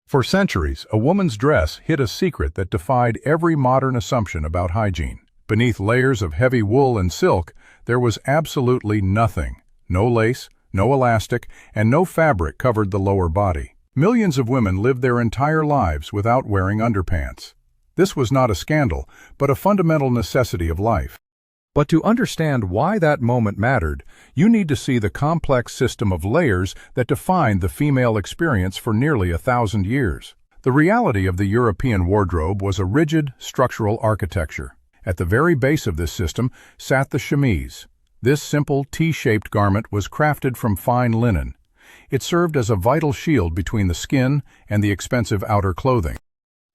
For centuries, a woman's dress hid a secret that defied every modern assumption about hygiene. Beneath layers of heavy wool and silk, there was absolutely nothing. No lace, no elastic, and no fabric covered the lower body. Millions of women lived their entire lives without wearing underpants. This was not a scandal, but a fundamental necessity of life. But to understand why that moment mattered, you need to see the complex system of layers that defined the female experience for nearly 1,000 years. The reality of the European wardrobe was a rigid, structural architecture. At the very base of this system sat the chemise. This simple, T-shaped garment was crafted from fine linen. It served as a vital shield between the skin and the expensive outer clothing.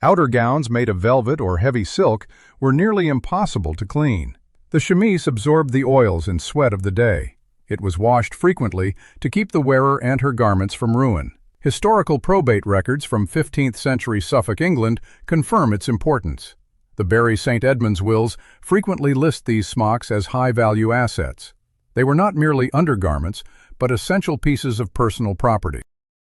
Outer gowns made of velvet or heavy silk were nearly impossible to clean. The chemise absorbed the oils and sweat of the day. It was washed frequently to keep the wearer and her garments from ruin. Historical probate records from 15th century Suffolk, England, confirm its importance. The Bury St. Edmunds wills frequently list these smocks as high-value assets. They were not merely undergarments, but essential pieces of personal property.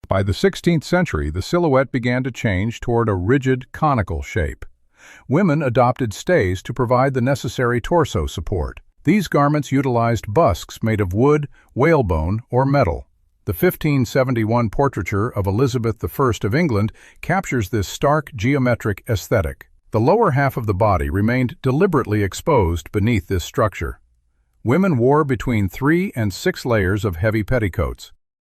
By the 16th century, the silhouette began to change toward a rigid, conical shape. Women adopted stays to provide the necessary torso support. These garments utilized busks made of wood, whalebone, or metal. The 1571 portraiture of Elizabeth I of England captures this stark, geometric aesthetic. The lower half of the body remained deliberately exposed beneath this structure. Women wore between 3 and 6 layers of heavy petticoats.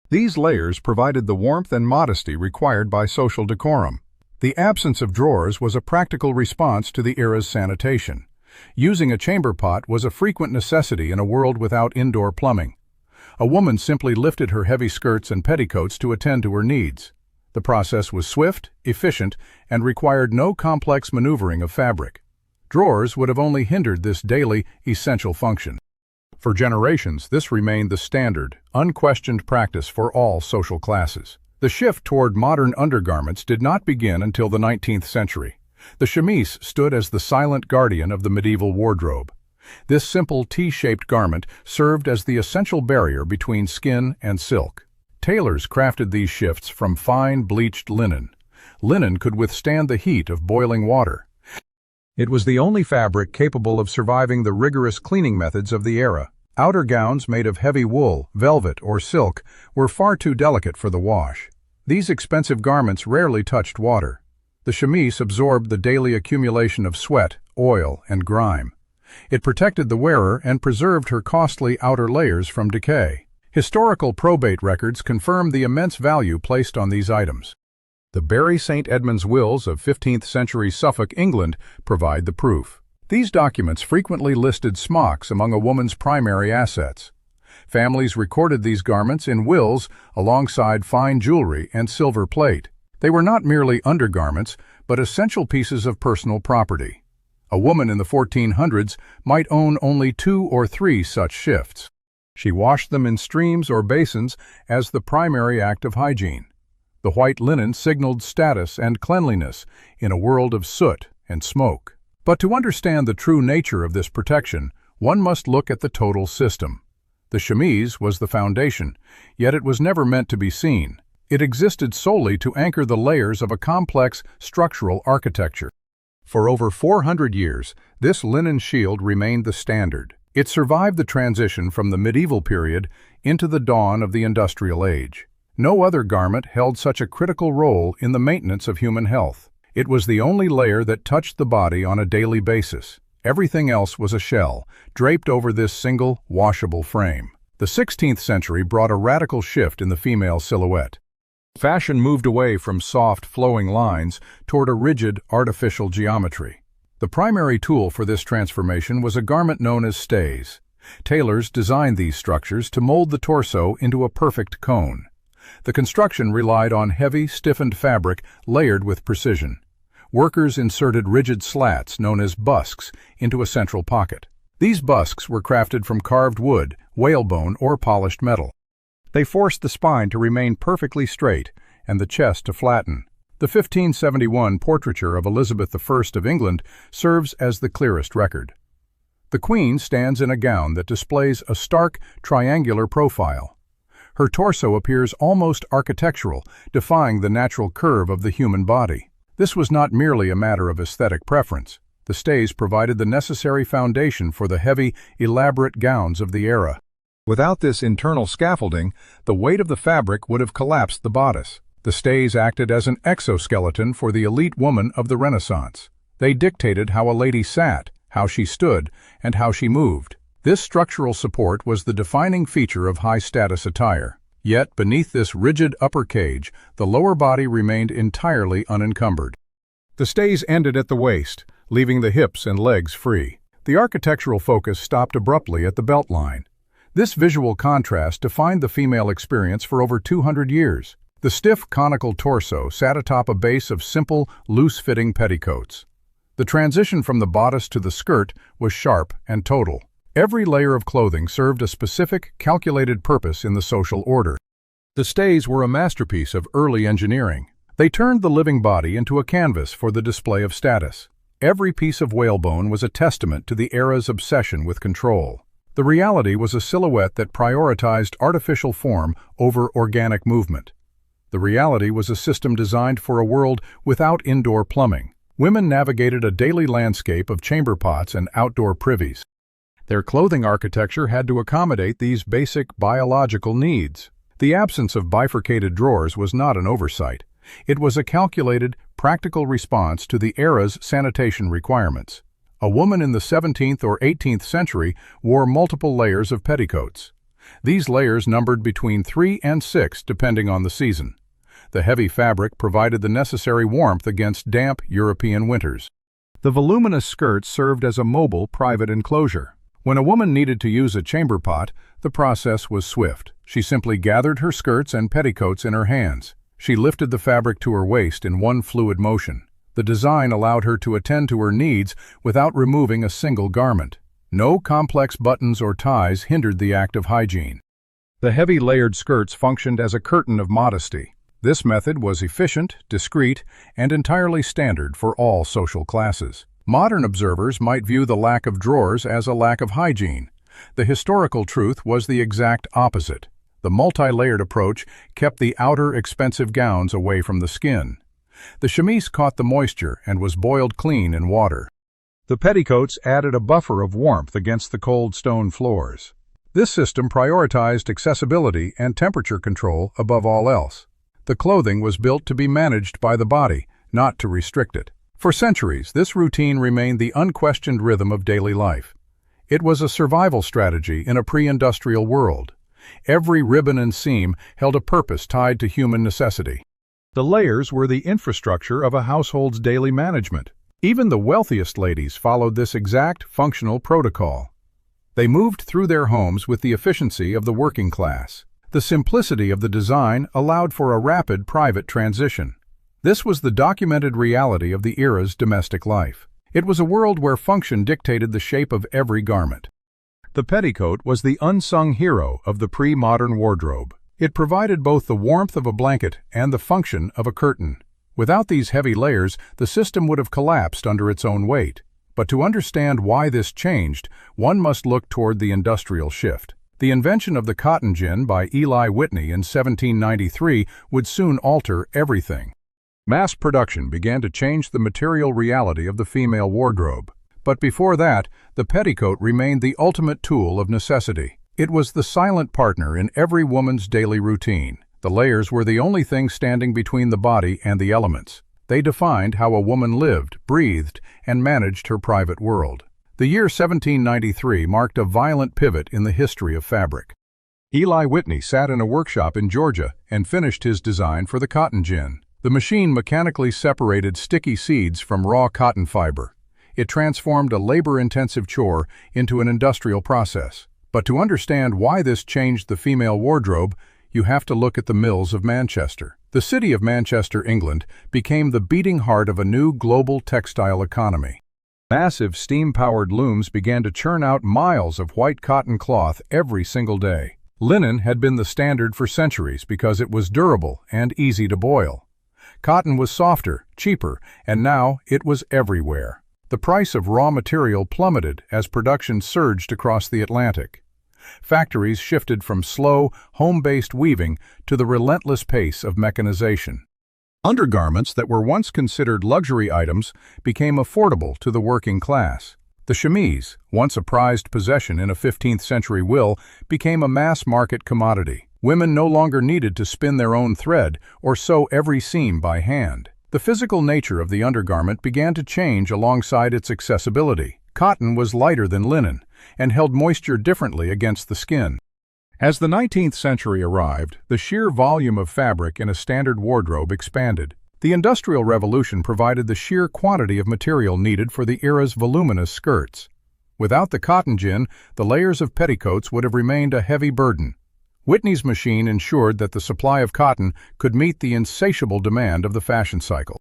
These layers provided the warmth and modesty required by social decorum. The absence of drawers was a practical response to the era's sanitation. Using a chamber pot was a frequent necessity in a world without indoor plumbing. A woman simply lifted her heavy skirts and petticoats to attend to her needs. The process was swift, efficient, and required no complex maneuvering of fabric. Drawers would have only hindered this daily, essential function. For generations, this remained the standard, unquestioned practice for all social classes. The shift toward modern undergarments did not begin until the 19th century. The chemise stood as the silent guardian of the medieval wardrobe. This simple T-shaped garment served as the essential barrier between skin and silk. Tailors crafted these shifts from fine, bleached linen. Linen could withstand the heat of boiling water. It was the only fabric capable of surviving the rigorous cleaning methods of the era. Outer gowns made of heavy wool, velvet, or silk were far too delicate for the wash. These expensive garments rarely touched water. The chemise absorbed the daily accumulation of sweat, oil, and grime. It protected the wearer and preserved her costly outer layers from decay. Historical probate records confirm the immense value placed on these items. The Bury St. Edmunds wills of 15th century Suffolk, England, provide the proof. These documents frequently listed smocks among a woman's primary assets. Families recorded these garments in wills alongside fine jewelry and silver plate. They were not merely undergarments, but essential pieces of personal property. A woman in the 1400s might own only 2 or 3 such shifts. She washed them in streams or basins as the primary act of hygiene. The white linen signaled status and cleanliness in a world of soot and smoke. But to understand the true nature of this protection, one must look at the total system. The chemise was the foundation, yet it was never meant to be seen. It existed solely to anchor the layers of a complex structural architecture. For over 400 years, this linen shield remained the standard. It survived the transition from the medieval period into the dawn of the industrial age. No other garment held such a critical role in the maintenance of human health. It was the only layer that touched the body on a daily basis. Everything else was a shell, draped over this single, washable frame. The 16th century brought a radical shift in the female silhouette. Fashion moved away from soft, flowing lines toward a rigid, artificial geometry. The primary tool for this transformation was a garment known as stays. Tailors designed these structures to mold the torso into a perfect cone. The construction relied on heavy, stiffened fabric layered with precision. Workers inserted rigid slats, known as busks, into a central pocket. These busks were crafted from carved wood, whalebone, or polished metal. They forced the spine to remain perfectly straight and the chest to flatten. The 1571 portraiture of Elizabeth I of England serves as the clearest record. The Queen stands in a gown that displays a stark, triangular profile. Her torso appears almost architectural, defying the natural curve of the human body. This was not merely a matter of aesthetic preference. The stays provided the necessary foundation for the heavy, elaborate gowns of the era. Without this internal scaffolding, the weight of the fabric would have collapsed the bodice. The stays acted as an exoskeleton for the elite woman of the Renaissance. They dictated how a lady sat, how she stood, and how she moved. This structural support was the defining feature of high-status attire. Yet, beneath this rigid upper cage, the lower body remained entirely unencumbered. The stays ended at the waist, leaving the hips and legs free. The architectural focus stopped abruptly at the belt line. This visual contrast defined the female experience for over 200 years. The stiff, conical torso sat atop a base of simple, loose-fitting petticoats. The transition from the bodice to the skirt was sharp and total. Every layer of clothing served a specific, calculated purpose in the social order. The stays were a masterpiece of early engineering. They turned the living body into a canvas for the display of status. Every piece of whalebone was a testament to the era's obsession with control. The reality was a silhouette that prioritized artificial form over organic movement. The reality was a system designed for a world without indoor plumbing. Women navigated a daily landscape of chamber pots and outdoor privies. Their clothing architecture had to accommodate these basic biological needs. The absence of bifurcated drawers was not an oversight. It was a calculated, practical response to the era's sanitation requirements. A woman in the 17th or 18th century wore multiple layers of petticoats. These layers numbered between 3 and 6 depending on the season. The heavy fabric provided the necessary warmth against damp European winters. The voluminous skirts served as a mobile private enclosure. When a woman needed to use a chamber pot, the process was swift. She simply gathered her skirts and petticoats in her hands. She lifted the fabric to her waist in one fluid motion. The design allowed her to attend to her needs without removing a single garment. No complex buttons or ties hindered the act of hygiene. The heavy layered skirts functioned as a curtain of modesty. This method was efficient, discreet, and entirely standard for all social classes. Modern observers might view the lack of drawers as a lack of hygiene. The historical truth was the exact opposite. The multi-layered approach kept the outer, expensive gowns away from the skin. The chemise caught the moisture and was boiled clean in water. The petticoats added a buffer of warmth against the cold stone floors. This system prioritized accessibility and temperature control above all else. The clothing was built to be managed by the body, not to restrict it. For centuries, this routine remained the unquestioned rhythm of daily life. It was a survival strategy in a pre-industrial world. Every ribbon and seam held a purpose tied to human necessity. The layers were the infrastructure of a household's daily management. Even the wealthiest ladies followed this exact functional protocol. They moved through their homes with the efficiency of the working class. The simplicity of the design allowed for a rapid private transition. This was the documented reality of the era's domestic life. It was a world where function dictated the shape of every garment. The petticoat was the unsung hero of the pre-modern wardrobe. It provided both the warmth of a blanket and the function of a curtain. Without these heavy layers, the system would have collapsed under its own weight. But to understand why this changed, one must look toward the industrial shift. The invention of the cotton gin by Eli Whitney in 1793 would soon alter everything. Mass production began to change the material reality of the female wardrobe. But before that, the petticoat remained the ultimate tool of necessity. It was the silent partner in every woman's daily routine. The layers were the only thing standing between the body and the elements. They defined how a woman lived, breathed, and managed her private world. The year 1793 marked a violent pivot in the history of fabric. Eli Whitney sat in a workshop in Georgia and finished his design for the cotton gin. The machine mechanically separated sticky seeds from raw cotton fiber. It transformed a labor-intensive chore into an industrial process. But to understand why this changed the female wardrobe, you have to look at the mills of Manchester. The city of Manchester, England, became the beating heart of a new global textile economy. Massive steam-powered looms began to churn out miles of white cotton cloth every single day. Linen had been the standard for centuries because it was durable and easy to boil. Cotton was softer, cheaper, and now it was everywhere. The price of raw material plummeted as production surged across the Atlantic. factories shifted from slow, home-based weaving to the relentless pace of mechanization. Undergarments that were once considered luxury items became affordable to the working class. The chemise, once a prized possession in a 15th century will, became a mass-market commodity. Women no longer needed to spin their own thread or sew every seam by hand. The physical nature of the undergarment began to change alongside its accessibility. Cotton was lighter than linen and held moisture differently against the skin. As the 19th century arrived, the sheer volume of fabric in a standard wardrobe expanded. The Industrial Revolution provided the sheer quantity of material needed for the era's voluminous skirts. Without the cotton gin, the layers of petticoats would have remained a heavy burden. Whitney's machine ensured that the supply of cotton could meet the insatiable demand of the fashion cycle.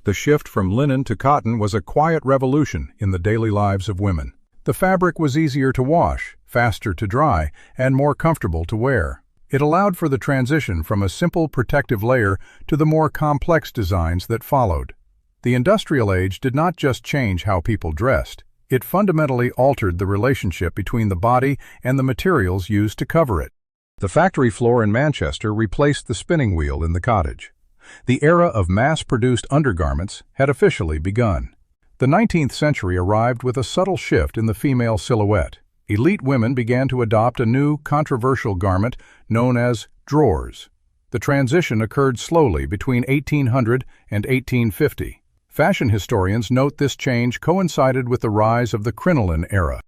The shift from linen to cotton was a quiet revolution in the daily lives of women. The fabric was easier to wash, faster to dry, and more comfortable to wear. It allowed for the transition from a simple protective layer to the more complex designs that followed. The industrial age did not just change how people dressed. It fundamentally altered the relationship between the body and the materials used to cover it. The factory floor in Manchester replaced the spinning wheel in the cottage. The era of mass-produced undergarments had officially begun. The 19th century arrived with a subtle shift in the female silhouette. Elite women began to adopt a new, controversial garment known as drawers. The transition occurred slowly between 1800 and 1850. Fashion historians note this change coincided with the rise of the crinoline era.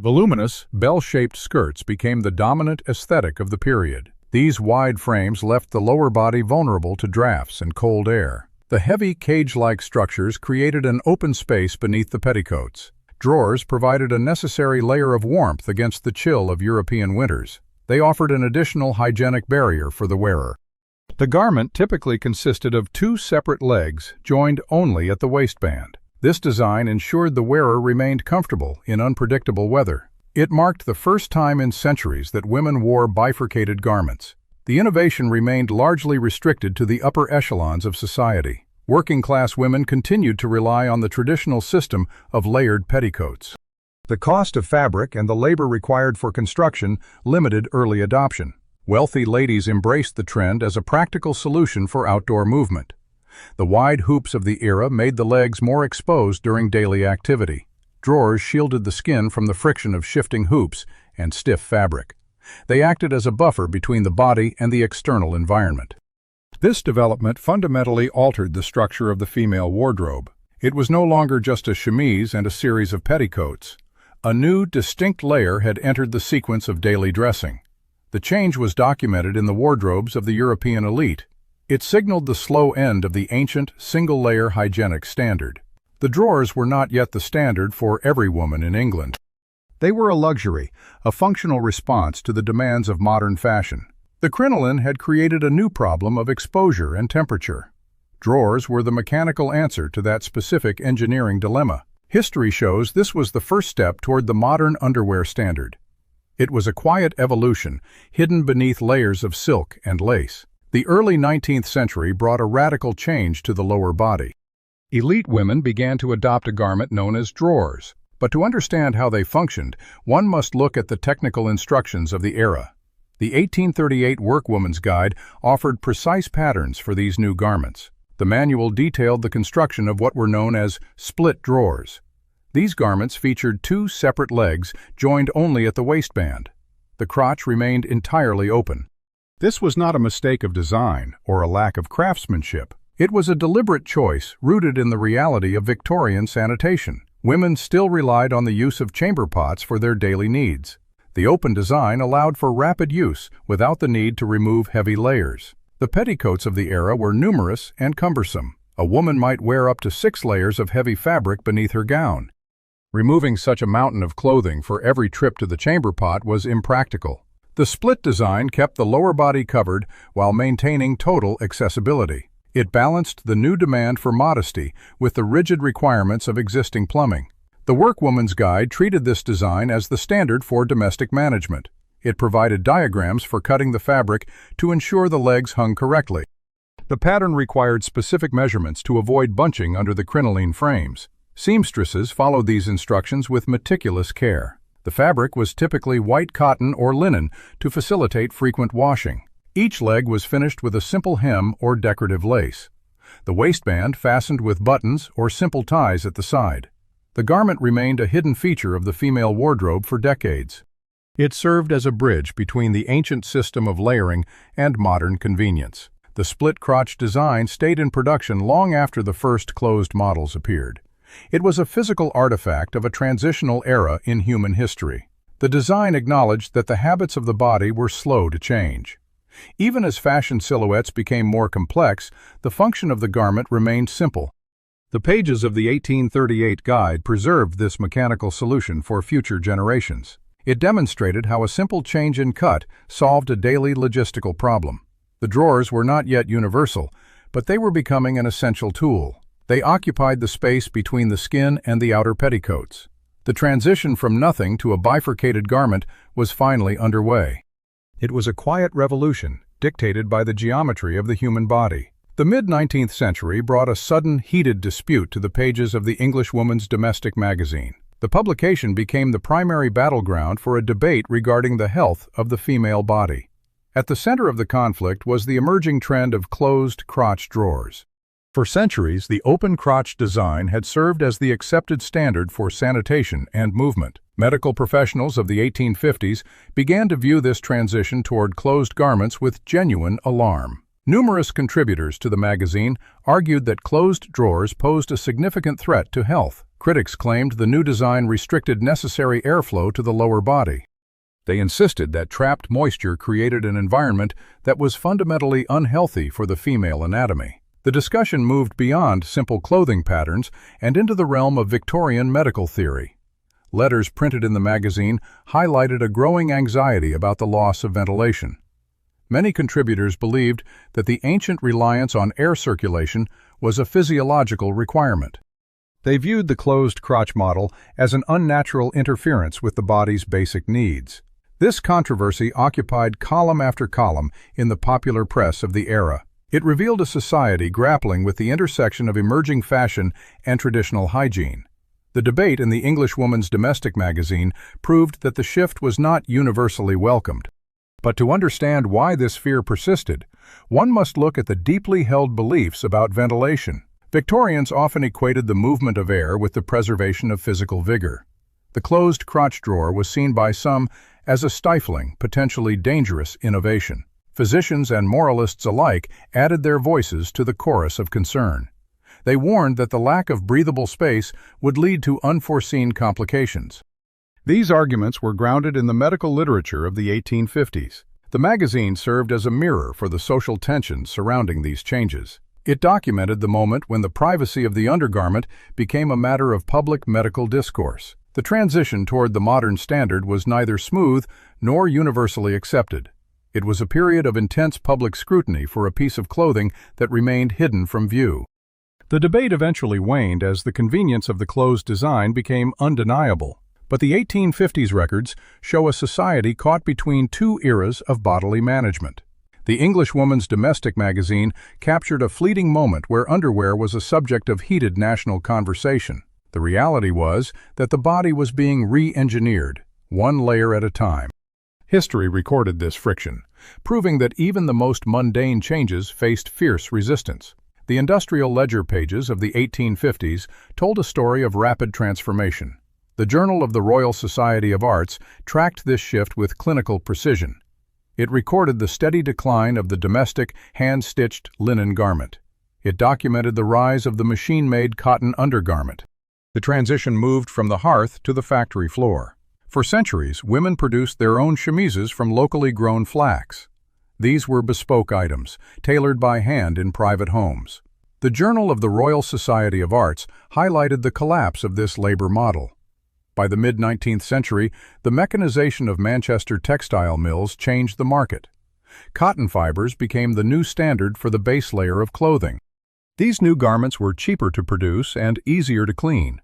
Voluminous, bell-shaped skirts became the dominant aesthetic of the period. These wide frames left the lower body vulnerable to drafts and cold air. The heavy, cage-like structures created an open space beneath the petticoats. Drawers provided a necessary layer of warmth against the chill of European winters. They offered an additional hygienic barrier for the wearer. The garment typically consisted of two separate legs, joined only at the waistband. This design ensured the wearer remained comfortable in unpredictable weather. It marked the first time in centuries that women wore bifurcated garments. The innovation remained largely restricted to the upper echelons of society. Working-class women continued to rely on the traditional system of layered petticoats. The cost of fabric and the labor required for construction limited early adoption. Wealthy ladies embraced the trend as a practical solution for outdoor movement. The wide hoops of the era made the legs more exposed during daily activity. Drawers shielded the skin from the friction of shifting hoops and stiff fabric. They acted as a buffer between the body and the external environment. This development fundamentally altered the structure of the female wardrobe. It was no longer just a chemise and a series of petticoats. A new, distinct layer had entered the sequence of daily dressing. The change was documented in the wardrobes of the European elite. It signaled the slow end of the ancient, single-layer hygienic standard. The drawers were not yet the standard for every woman in England. They were a luxury, a functional response to the demands of modern fashion. The crinoline had created a new problem of exposure and temperature. Drawers were the mechanical answer to that specific engineering dilemma. History shows this was the first step toward the modern underwear standard. It was a quiet evolution, hidden beneath layers of silk and lace. The early 19th century brought a radical change to the lower body. Elite women began to adopt a garment known as drawers. But to understand how they functioned, one must look at the technical instructions of the era. The 1838 Workwoman's Guide offered precise patterns for these new garments. The manual detailed the construction of what were known as split drawers. These garments featured two separate legs joined only at the waistband. The crotch remained entirely open. This was not a mistake of design or a lack of craftsmanship. It was a deliberate choice rooted in the reality of Victorian sanitation. Women still relied on the use of chamber pots for their daily needs. The open design allowed for rapid use without the need to remove heavy layers. The petticoats of the era were numerous and cumbersome. A woman might wear up to 6 layers of heavy fabric beneath her gown. Removing such a mountain of clothing for every trip to the chamber pot was impractical. The split design kept the lower body covered while maintaining total accessibility. It balanced the new demand for modesty with the rigid requirements of existing plumbing. The Workwoman's Guide treated this design as the standard for domestic management. It provided diagrams for cutting the fabric to ensure the legs hung correctly. The pattern required specific measurements to avoid bunching under the crinoline frames. Seamstresses followed these instructions with meticulous care. The fabric was typically white cotton or linen to facilitate frequent washing. Each leg was finished with a simple hem or decorative lace. The waistband fastened with buttons or simple ties at the side. The garment remained a hidden feature of the female wardrobe for decades. It served as a bridge between the ancient system of layering and modern convenience. The split-crotch design stayed in production long after the first closed models appeared. It was a physical artifact of a transitional era in human history. The design acknowledged that the habits of the body were slow to change. Even as fashion silhouettes became more complex, the function of the garment remained simple. The pages of the 1838 guide preserved this mechanical solution for future generations. It demonstrated how a simple change in cut solved a daily logistical problem. The drawers were not yet universal, but they were becoming an essential tool. They occupied the space between the skin and the outer petticoats. The transition from nothing to a bifurcated garment was finally underway. It was a quiet revolution, dictated by the geometry of the human body. The mid-19th century brought a sudden, heated dispute to the pages of the English Woman's Domestic Magazine. The publication became the primary battleground for a debate regarding the health of the female body. At the center of the conflict was the emerging trend of closed crotch drawers. For centuries, the open crotch design had served as the accepted standard for sanitation and movement. Medical professionals of the 1850s began to view this transition toward closed garments with genuine alarm. Numerous contributors to the magazine argued that closed drawers posed a significant threat to health. Critics claimed the new design restricted necessary airflow to the lower body. They insisted that trapped moisture created an environment that was fundamentally unhealthy for the female anatomy. The discussion moved beyond simple clothing patterns and into the realm of Victorian medical theory. Letters printed in the magazine highlighted a growing anxiety about the loss of ventilation. Many contributors believed that the ancient reliance on air circulation was a physiological requirement. They viewed the closed crotch model as an unnatural interference with the body's basic needs. This controversy occupied column after column in the popular press of the era. It revealed a society grappling with the intersection of emerging fashion and traditional hygiene. The debate in the English Woman's Domestic Magazine proved that the shift was not universally welcomed. But to understand why this fear persisted, one must look at the deeply held beliefs about ventilation. Victorians often equated the movement of air with the preservation of physical vigor. The closed crotch drawer was seen by some as a stifling, potentially dangerous innovation. Physicians and moralists alike added their voices to the chorus of concern. They warned that the lack of breathable space would lead to unforeseen complications. These arguments were grounded in the medical literature of the 1850s. The magazine served as a mirror for the social tensions surrounding these changes. It documented the moment when the privacy of the undergarment became a matter of public medical discourse. The transition toward the modern standard was neither smooth nor universally accepted. It was a period of intense public scrutiny for a piece of clothing that remained hidden from view. The debate eventually waned as the convenience of the closed design became undeniable. But the 1850s records show a society caught between two eras of bodily management. The English Woman's Domestic Magazine captured a fleeting moment where underwear was a subject of heated national conversation. The reality was that the body was being re-engineered, one layer at a time. History recorded this friction, proving that even the most mundane changes faced fierce resistance. The industrial ledger pages of the 1850s told a story of rapid transformation. The Journal of the Royal Society of Arts tracked this shift with clinical precision. It recorded the steady decline of the domestic, hand-stitched linen garment. It documented the rise of the machine-made cotton undergarment. The transition moved from the hearth to the factory floor. For centuries, women produced their own chemises from locally grown flax. These were bespoke items, tailored by hand in private homes. The Journal of the Royal Society of Arts highlighted the collapse of this labor model. By the mid-19th century, the mechanization of Manchester textile mills changed the market. Cotton fibers became the new standard for the base layer of clothing. These new garments were cheaper to produce and easier to clean.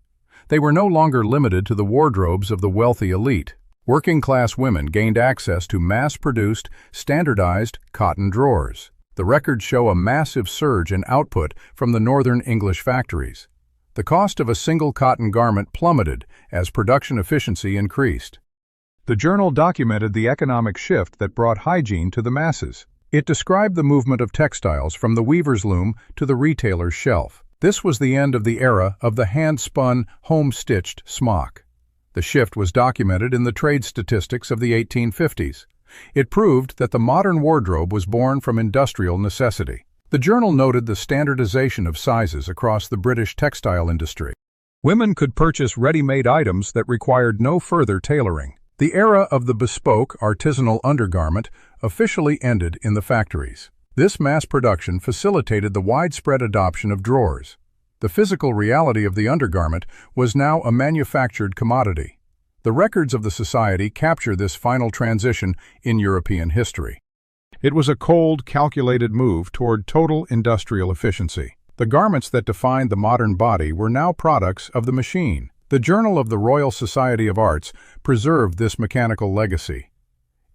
They were no longer limited to the wardrobes of the wealthy elite. Working-class women gained access to mass-produced, standardized cotton drawers. The records show a massive surge in output from the northern English factories. The cost of a single cotton garment plummeted as production efficiency increased. The journal documented the economic shift that brought hygiene to the masses. It described the movement of textiles from the weaver's loom to the retailer's shelf. This was the end of the era of the hand-spun, home-stitched smock. The shift was documented in the trade statistics of the 1850s. It proved that the modern wardrobe was born from industrial necessity. The journal noted the standardization of sizes across the British textile industry. Women could purchase ready-made items that required no further tailoring. The era of the bespoke, artisanal undergarment officially ended in the factories. This mass production facilitated the widespread adoption of drawers. The physical reality of the undergarment was now a manufactured commodity. The records of the society capture this final transition in European history. It was a cold, calculated move toward total industrial efficiency. The garments that defined the modern body were now products of the machine. The Journal of the Royal Society of Arts preserved this mechanical legacy.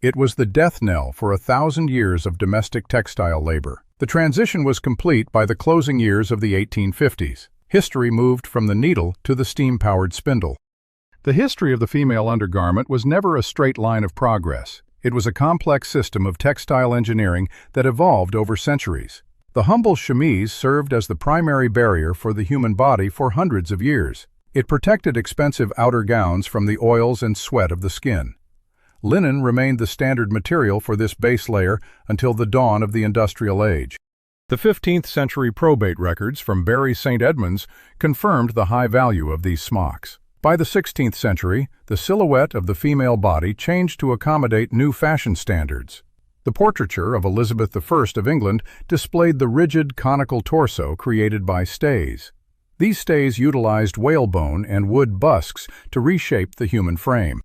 It was the death knell for 1,000 years of domestic textile labor. The transition was complete by the closing years of the 1850s. History moved from the needle to the steam-powered spindle. The history of the female undergarment was never a straight line of progress. It was a complex system of textile engineering that evolved over centuries. The humble chemise served as the primary barrier for the human body for hundreds of years. It protected expensive outer gowns from the oils and sweat of the skin. Linen remained the standard material for this base layer until the dawn of the industrial age. The 15th century probate records from Bury St. Edmunds confirmed the high value of these smocks. By the 16th century, the silhouette of the female body changed to accommodate new fashion standards. The portraiture of Elizabeth I of England displayed the rigid, conical torso created by stays. These stays utilized whalebone and wood busks to reshape the human frame.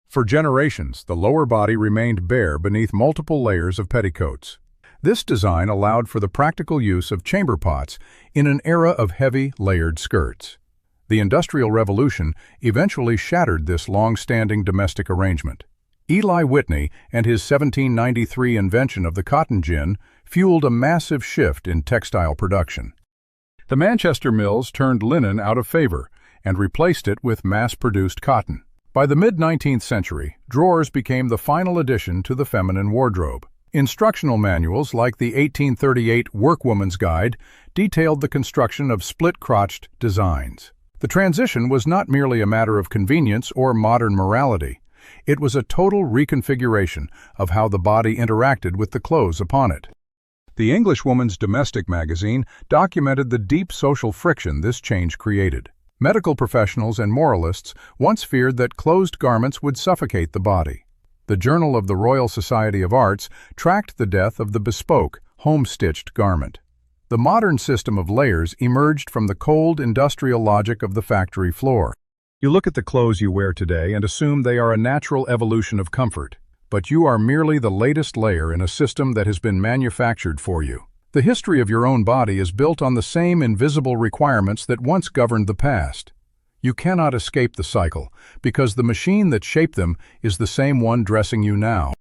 For generations, the lower body remained bare beneath multiple layers of petticoats. This design allowed for the practical use of chamber pots in an era of heavy, layered skirts. The Industrial Revolution eventually shattered this long-standing domestic arrangement. Eli Whitney and his 1793 invention of the cotton gin fueled a massive shift in textile production. The Manchester mills turned linen out of favor and replaced it with mass-produced cotton. By the mid-19th century, drawers became the final addition to the feminine wardrobe. Instructional manuals like the 1838 Workwoman's Guide detailed the construction of split-crotched designs. The transition was not merely a matter of convenience or modern morality. It was a total reconfiguration of how the body interacted with the clothes upon it. The Englishwoman's Domestic magazine documented the deep social friction this change created. Medical professionals and moralists once feared that closed garments would suffocate the body. The Journal of the Royal Society of Arts tracked the death of the bespoke, home-stitched garment. The modern system of layers emerged from the cold industrial logic of the factory floor. You look at the clothes you wear today and assume they are a natural evolution of comfort. But you are merely the latest layer in a system that has been manufactured for you. The history of your own body is built on the same invisible requirements that once governed the past. You cannot escape the cycle, because the machine that shaped them is the same one dressing you now.